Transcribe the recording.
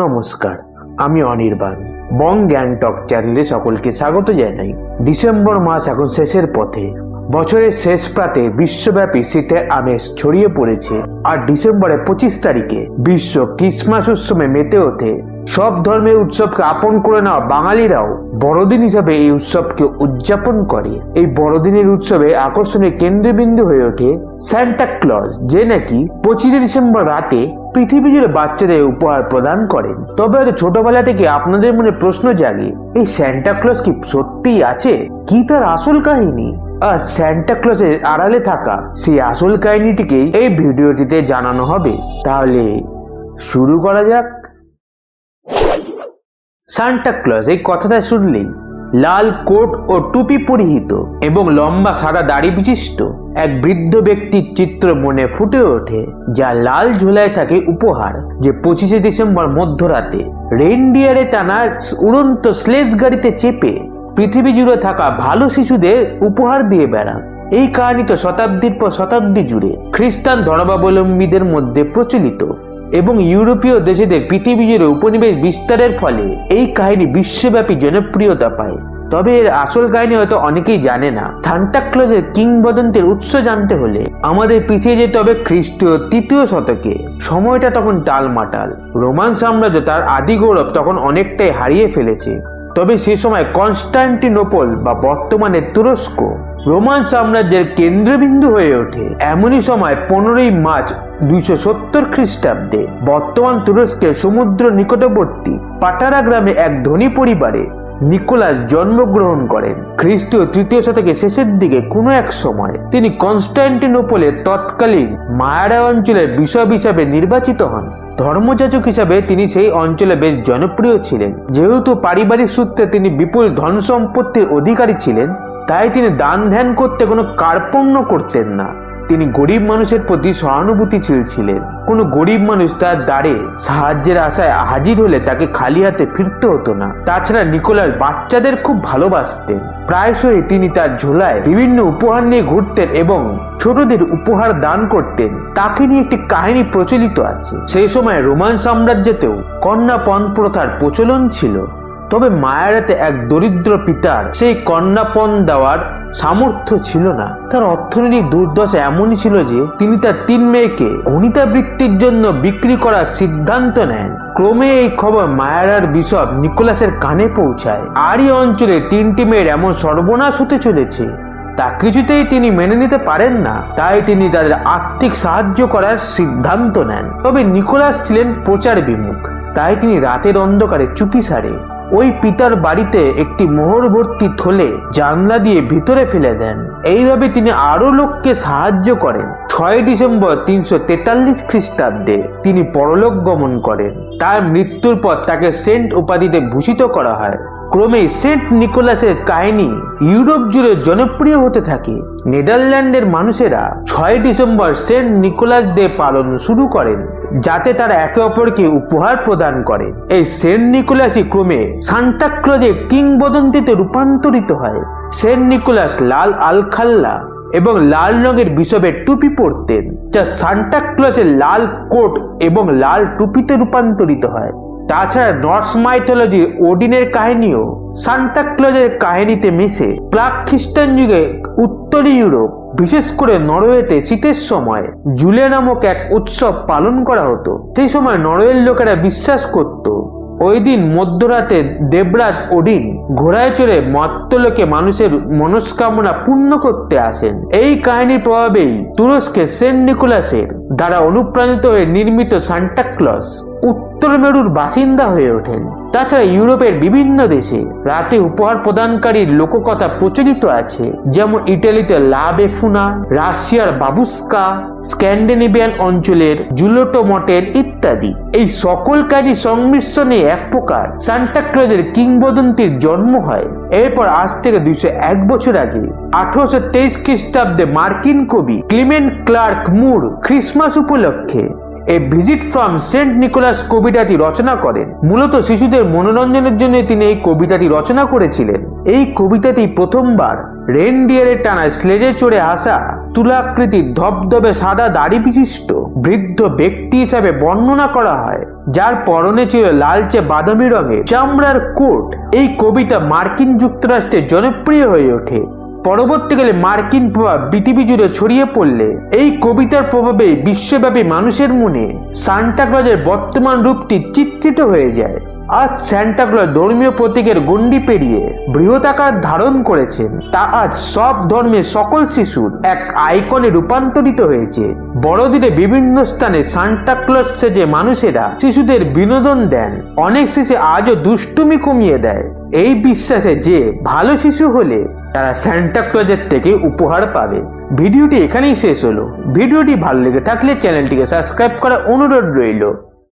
নমস্কার, আমি অনির্বাণ। বং গ্যাংটক চ্যানেলে সকলকে স্বাগত জানাই। ডিসেম্বর মাস এখন শেষের পথে। বছরের শেষ প্রাতে বিশ্বব্যাপী শীতের আমেজ ছড়িয়ে পড়েছে। আর ডিসেম্বরের 25 তারিখে বিশ্ব ক্রিসমাস উৎসবে মেতে ওঠে। সব ধর্মের উৎসবকে আপন করে নেওয়া বাঙালিরাও বড়দিন হিসাবে এই উৎসবকে উদযাপন করে। এই বড়দিনের উৎসবে আকর্ষণের কেন্দ্রবিন্দু হয়ে ওঠে সান্টা ক্লজ, যে নাকি 25 ডিসেম্বর রাতে পৃথিবী জুড়ে বাচ্চাদের উপহার প্রদান করেন। তবে হয়তো ছোটবেলা থেকে আপনাদের মনে প্রশ্ন জাগে, এই সান্টা ক্লজ কি সত্যিই আছে? কি তার আসল কাহিনী? আর সান্টা ক্লজের আড়ালে থাকা সেই আসল কাহিনীটিকেই এই ভিডিওটিতে জানানো হবে। তাহলে শুরু করা যাক। সান্টা ক্লজ এই কথাটা শুনলেই লাল কোট ও টুপি পরিহিত এবং লম্বা সাদা দাড়ি বিশিষ্ট এক বৃদ্ধ ব্যক্তির চিত্র মনে ফুটে ওঠে, যা লাল ঝোলায় থাকে উপহার। যে 25 ডিসেম্বর মধ্যরাতে রেইনডিয়ারে টানা উড়ন্ত স্লেজ গাড়িতে চেপে পৃথিবী জুড়ে থাকা ভালো শিশুদের উপহার দিয়ে বেড়ান। এই কাহিনী তো শতাব্দীর পর শতাব্দী জুড়ে খ্রিস্টান ধর্মাবলম্বীদের মধ্যে প্রচলিত এবং ইউরোপীয় দেশেদের পৃথিবী জুড়ে উপনিবেশ বিস্তারের ফলে এই কাহিনী বিশ্বব্যাপী জনপ্রিয়তা পায়। তবে এর আসল কাহিনী হয়তো অনেকেই জানে না। সান্টা ক্লজের কিংবদন্তির উৎস জানতে হলে আমাদের পিছিয়ে যেতে হবে খ্রিস্টীয় 3য় শতকে। সময়টা তখন টালমাটাল। রোমান সাম্রাজ্য তার আদি গৌরব তখন অনেকটাই হারিয়ে ফেলেছে। তবে সে সময় কনস্টান্টিনোপল বা বর্তমানে তুরস্ক রোমান সাম্রাজ্যের কেন্দ্রবিন্দু হয়ে ওঠে। এমনই সময় 15ই মার্চ 270 খ্রিস্টাব্দে বর্তমান তুরস্কের সমুদ্র নিকটবর্তী পাটারা গ্রামে এক ধনী পরিবারে নিকোলাস জন্মগ্রহণ করেন। খ্রিস্টীয় 3য় শতকের শেষের দিকে কোনো এক সময় তিনি কনস্টান্টিনোপলের তৎকালীন মায়ারা অঞ্চলের বিশপ হিসাবে নির্বাচিত হন। ধর্মযাজক হিসাবে তিনি সেই অঞ্চলে বেশ জনপ্রিয় ছিলেন। যেহেতু পারিবারিক সূত্রে তিনি বিপুল ধন সম্পত্তির অধিকারী ছিলেন, তাই তিনি দান ধ্যান করতে কোনো কার্পণ্য করতেন না। তিনি গরিব মানুষের প্রতি সহানুভূতিশীল ছিলেন। কোনো গরিব মানুষ তার দ্বারে সাহায্যের আশায় হাজির হলে তাকে খালি হাতে ফিরতে হতো না। তাছাড়া নিকোলাস বাচ্চাদের খুব ভালোবাসতেন। প্রায়শই তিনি তার ঝোলায় বিভিন্ন উপহার নিয়ে ঘুরতেন এবং ছোটদের উপহার দান করতেন। তাকে নিয়ে একটি কাহিনী প্রচলিত আছে। সেই সময় রোমান সাম্রাজ্যতেও কন্যাপণ প্রথার প্রচলন ছিল। তবে মায়ারাতে এক দরিদ্র পিতার সেই কন্যাপণ দেওয়ার সামর্থ্য ছিল না। তার অর্থনৈতিক দুর্দশা এমনই ছিল যে তিনি তার 3 মেয়েকে গণিতাবৃত্তির জন্য বিক্রি করার সিদ্ধান্ত নেন। ক্রমে এই খবর মায়ারার বিশপ নিকোলাসের কানে পৌঁছায়। আর এই অঞ্চলে 3টি মেয়ের এমন সর্বনাশ হতে চলেছে তা কিছুতেই তিনি মেনে নিতে পারেন না। তাই তিনি তাদের আর্থিক সাহায্য করার সিদ্ধান্ত নেন। তবে নিকোলাস ছিলেন প্রচার বিমুখ। তাই তিনি রাতের অন্ধকারে চুপিসারে ওই পিতার বাড়িতে একটি মোহর ভর্তি থলে জানলা দিয়ে ভিতরে ফেলে দেন। এইভাবে তিনি আরো লোককে সাহায্য করেন। 6 ডিসেম্বর 343 খ্রিস্টাব্দে তিনি পরলোক গমন করেন। তার মৃত্যুর পর তাকে সেন্ট উপাধিতে ভূষিত করা হয়। ক্রমে সেন্ট নিকোলাসের কাহিনী ইউরোপ জুড়ে জনপ্রিয় হতে থাকে। নেদারল্যান্ডের মানুষেরা 6 ডিসেম্বর সেন্ট নিকোলাস ডে পালন শুরু করেন, যাতে তারা একে অপরকে উপহার প্রদান করে। এই সেন্ট নিকোলাসই ক্রমে সান্টা ক্লজের কিংবদন্তিতে রূপান্তরিত হয়। সেন্ট নিকোলাস লাল আলখাল্লা এবং লাল রঙের বিশপের টুপি পরতেন, যা সান্টা ক্লজের লাল কোট এবং লাল টুপিতে রূপান্তরিত হয়। তাছাড়া নর্স মাইথোলজি ওডিনের কাহিনীও সান্টা ক্লজের কাহিনীতে মিশে। প্রাক খ্রিস্টান যুগে উত্তর ইউরোপ, বিশেষ করে নরওয়েতে শীতের সময় জুলে নামক এক উৎসব পালন করা হতো। সেই সময় নরওয়ের লোকেরা বিশ্বাস করত ওই দিন মধ্যরাতে দেবরাজ ওডিন ঘোড়ায় চড়ে মর্ত্যলোকে মানুষের মনস্কামনা পূর্ণ করতে আসেন। এই কাহিনীর প্রভাবেই তুরস্কের সেন্ট নিকোলাসের দ্বারা অনুপ্রাণিত হয়ে নির্মিত সান্টা ক্লজ উত্তর মেরুর বাসিন্দা হয়ে ওঠেন। তাছাড়া ইউরোপের বিভিন্ন দেশে রাতে উপহার প্রদানকারীর লোককথা প্রচলিত আছে, যেমন ইটালিতে লা বেফুনা, রাশিয়ার বাবুস্কা, স্ক্যান্ডিনেভিয়ান অঞ্চলের জুলোটো মটেল ইত্যাদি। এই সকল কাজই সংমিশ্রণে এক প্রকার সান্টা ক্লজের কিংবদন্তির জন্ম হয়। এরপর আজ থেকে 201 বছর আগে 1823 খ্রিস্টাব্দে মার্কিন কবি ক্লিমেন্ট ক্লার্ক মুর খ্রিসমাস উপলক্ষে a visit from Saint Nicholas কবিতাটি রচনা করেন। মূলত শিশুদের মনোরঞ্জনের জন্য তিনি এই কবিতাটি রচনা করেছিলেন। এই কবিতাটি প্রথমবার রেইনডিয়ারে টানা স্লেজে চড়ে আসা তুলাকৃতির ধবধবে সাদা দাড়ি বিশিষ্ট বৃদ্ধ ব্যক্তি হিসাবে বর্ণনা করা হয়, যার পরনে ছিল লালচে বাদামি রঙের চামড়ার কোট। এই কবিতা মার্কিন যুক্তরাষ্ট্রে জনপ্রিয় হয়ে ওঠে। পরবর্তীকালে মার্কিন প্রভাব পৃথিবী জুড়ে ছড়িয়ে পড়লে এই কবিতার প্রভাবে বিশ্বব্যাপী মানুষের মনে সান্টা ক্লজের বর্তমান রূপটি চিত্রিত হয়ে যায়। আজ সান্টা ক্লজ ধর্মীয় প্রতীকের গণ্ডি পেরিয়ে বৃহদাকার ধারণ করেছেন। তা আজ সব ধর্মের সকল শিশুর এক আইকনে রূপান্তরিত হয়েছে। বড়দিনে বিভিন্ন স্থানে সান্টা ক্লজ সেজে মানুষেরা শিশুদের বিনোদন দেন। অনেক শিশু আজও দুষ্টুমি কমিয়ে দেয়, এই বিশ্বাসে যে ভালো শিশু হলে তারা সান্টা ক্লজের থেকে উপহার পাবে। ভিডিওটি এখানেই শেষ হলো। ভিডিওটি ভালো লেগে থাকলে চ্যানেলটিকে সাবস্ক্রাইব করার অনুরোধ রইল।